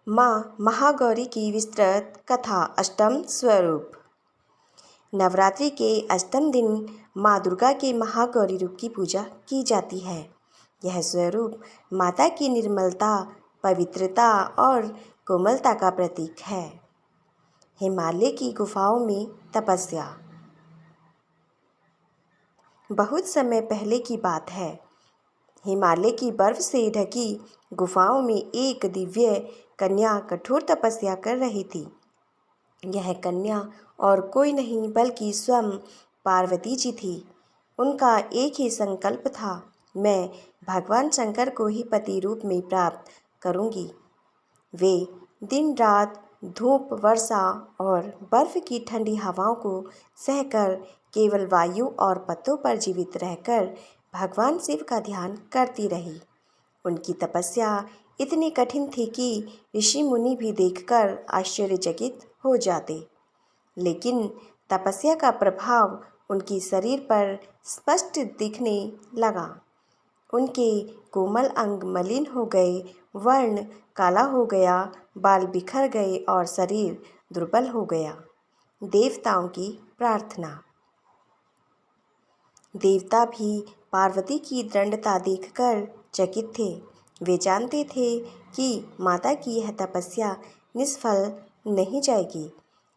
माँ महागौरी की विस्तृत कथा। अष्टम स्वरूप। नवरात्रि के अष्टम दिन माँ दुर्गा के महागौरी रूप की पूजा की जाती है। यह स्वरूप माता की निर्मलता, पवित्रता और कोमलता का प्रतीक है। हिमालय की गुफाओं में तपस्या। बहुत समय पहले की बात है। हिमालय की बर्फ से ढकी गुफाओं में एक दिव्य कन्या कठोर तपस्या कर रही थी। यह कन्या और कोई नहीं बल्कि स्वयं पार्वती जी थी। उनका एक ही संकल्प था, मैं भगवान शंकर को ही पति रूप में प्राप्त करूंगी। वे दिन रात धूप, वर्षा और बर्फ की ठंडी हवाओं को सहकर केवल वायु और पत्तों पर जीवित रहकर भगवान शिव का ध्यान करती रही। उनकी तपस्या इतनी कठिन थी कि ऋषि मुनि भी देखकर आश्चर्यचकित हो जाते। लेकिन तपस्या का प्रभाव उनके शरीर पर स्पष्ट दिखने लगा। उनके कोमल अंग मलिन हो गए, वर्ण काला हो गया, बाल बिखर गए और शरीर दुर्बल हो गया। देवताओं की प्रार्थना। देवता भी पार्वती की दृढ़ता देखकर चकित थे। वे जानते थे कि माता की यह तपस्या निष्फल नहीं जाएगी।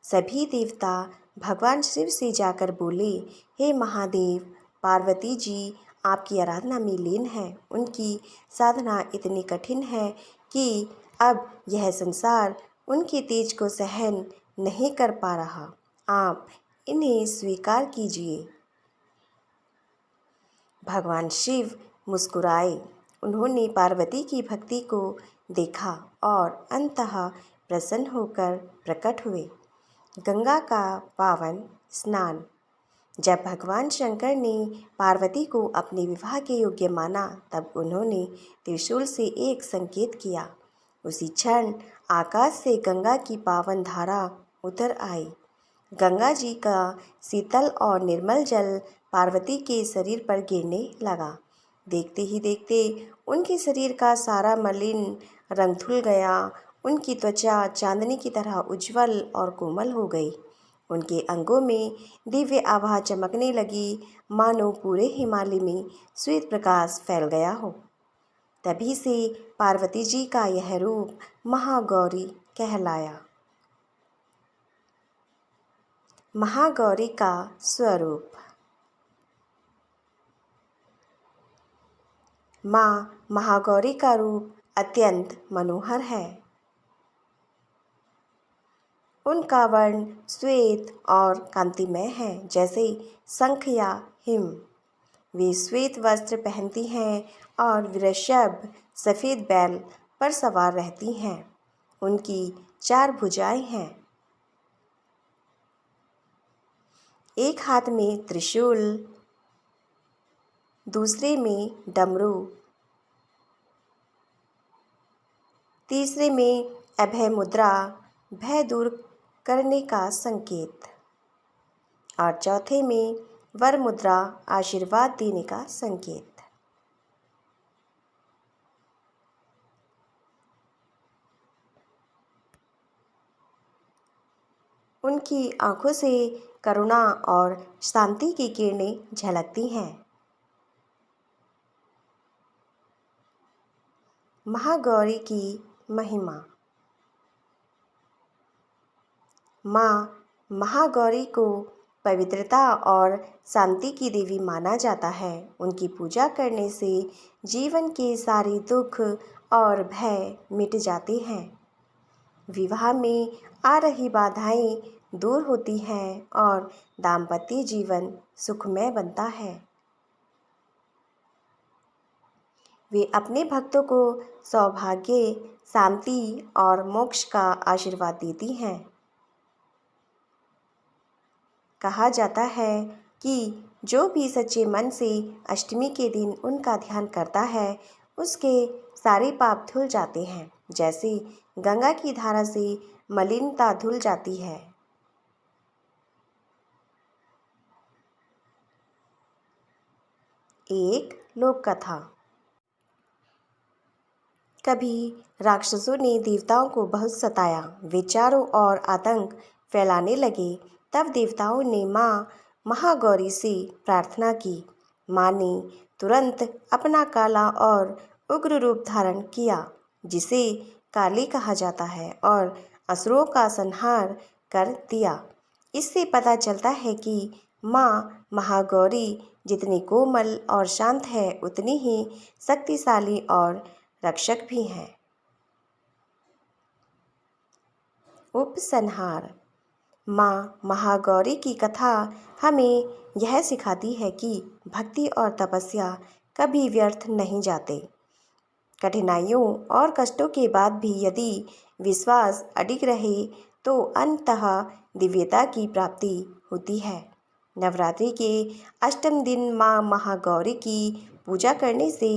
सभी देवता भगवान शिव से जाकर बोले, हे महादेव, पार्वती जी आपकी आराधना में लीन है। उनकी साधना इतनी कठिन है कि अब यह संसार उनके तेज को सहन नहीं कर पा रहा। आप इन्हें स्वीकार कीजिए। भगवान शिव मुस्कुराए। उन्होंने पार्वती की भक्ति को देखा और अंततः प्रसन्न होकर प्रकट हुए। गंगा का पावन स्नान। जब भगवान शंकर ने पार्वती को अपने विवाह के योग्य माना, तब उन्होंने त्रिशूल से एक संकेत किया। उसी क्षण आकाश से गंगा की पावन धारा उतर आई। गंगा जी का शीतल और निर्मल जल पार्वती के शरीर पर गिरने लगा। देखते ही देखते उनके शरीर का सारा मलिन रंग धुल गया। उनकी त्वचा चांदनी की तरह उज्जवल और कोमल हो गई। उनके अंगों में दिव्य आभा चमकने लगी, मानो पूरे हिमालय में श्वेत प्रकाश फैल गया हो। तभी से पार्वती जी का यह रूप महागौरी कहलाया। महागौरी का स्वरूप। माँ महागौरी का रूप अत्यंत मनोहर है। उनका वर्ण श्वेत और कांतिमय है, जैसे शंख या हिम। वे श्वेत वस्त्र पहनती हैं और वृषभ सफ़ेद बैल पर सवार रहती हैं। उनकी 4 भुजाएं हैं। एक हाथ में त्रिशूल, दूसरे में डमरू, तीसरे में अभय मुद्रा, भय दूर करने का संकेत, और चौथे में वर मुद्रा, आशीर्वाद देने का संकेत। उनकी आंखों से करुणा और शांति की किरणें झलकती हैं। महागौरी की महिमा। माँ महागौरी को पवित्रता और शांति की देवी माना जाता है। उनकी पूजा करने से जीवन के सारे दुख और भय मिट जाते हैं। विवाह में आ रही बाधाएं दूर होती हैं और दाम्पत्य जीवन सुखमय बनता है। वे अपने भक्तों को सौभाग्य, शांति और मोक्ष का आशीर्वाद देती हैं। कहा जाता है कि जो भी सच्चे मन से अष्टमी के दिन उनका ध्यान करता है, उसके सारे पाप धुल जाते हैं, जैसे गंगा की धारा से मलिनता धुल जाती है। एक लोक कथा। कभी राक्षसों ने देवताओं को बहुत सताया। वे चारों ओर आतंक फैलाने लगे। तब देवताओं ने माँ महागौरी से प्रार्थना की। माँ ने तुरंत अपना काला और उग्र रूप धारण किया, जिसे काली कहा जाता है, और असुरों का संहार कर दिया। इससे पता चलता है कि माँ महागौरी जितनी कोमल और शांत है, उतनी ही शक्तिशाली और रक्षक भी हैं। उपसंहार। माँ महागौरी की कथा हमें यह सिखाती है कि भक्ति और तपस्या कभी व्यर्थ नहीं जाते। कठिनाइयों और कष्टों के बाद भी यदि विश्वास अडिग रहे तो अंततः दिव्यता की प्राप्ति होती है। नवरात्रि के अष्टम दिन माँ महागौरी की पूजा करने से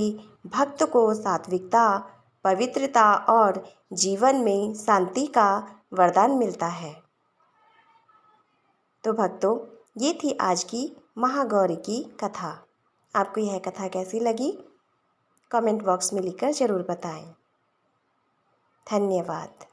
भक्त को सात्विकता, पवित्रता और जीवन में शांति का वरदान मिलता है। तो भक्तों, ये थी आज की महागौरी की कथा। आपको यह कथा कैसी लगी? कमेंट बॉक्स में लिखकर ज़रूर बताएं। धन्यवाद।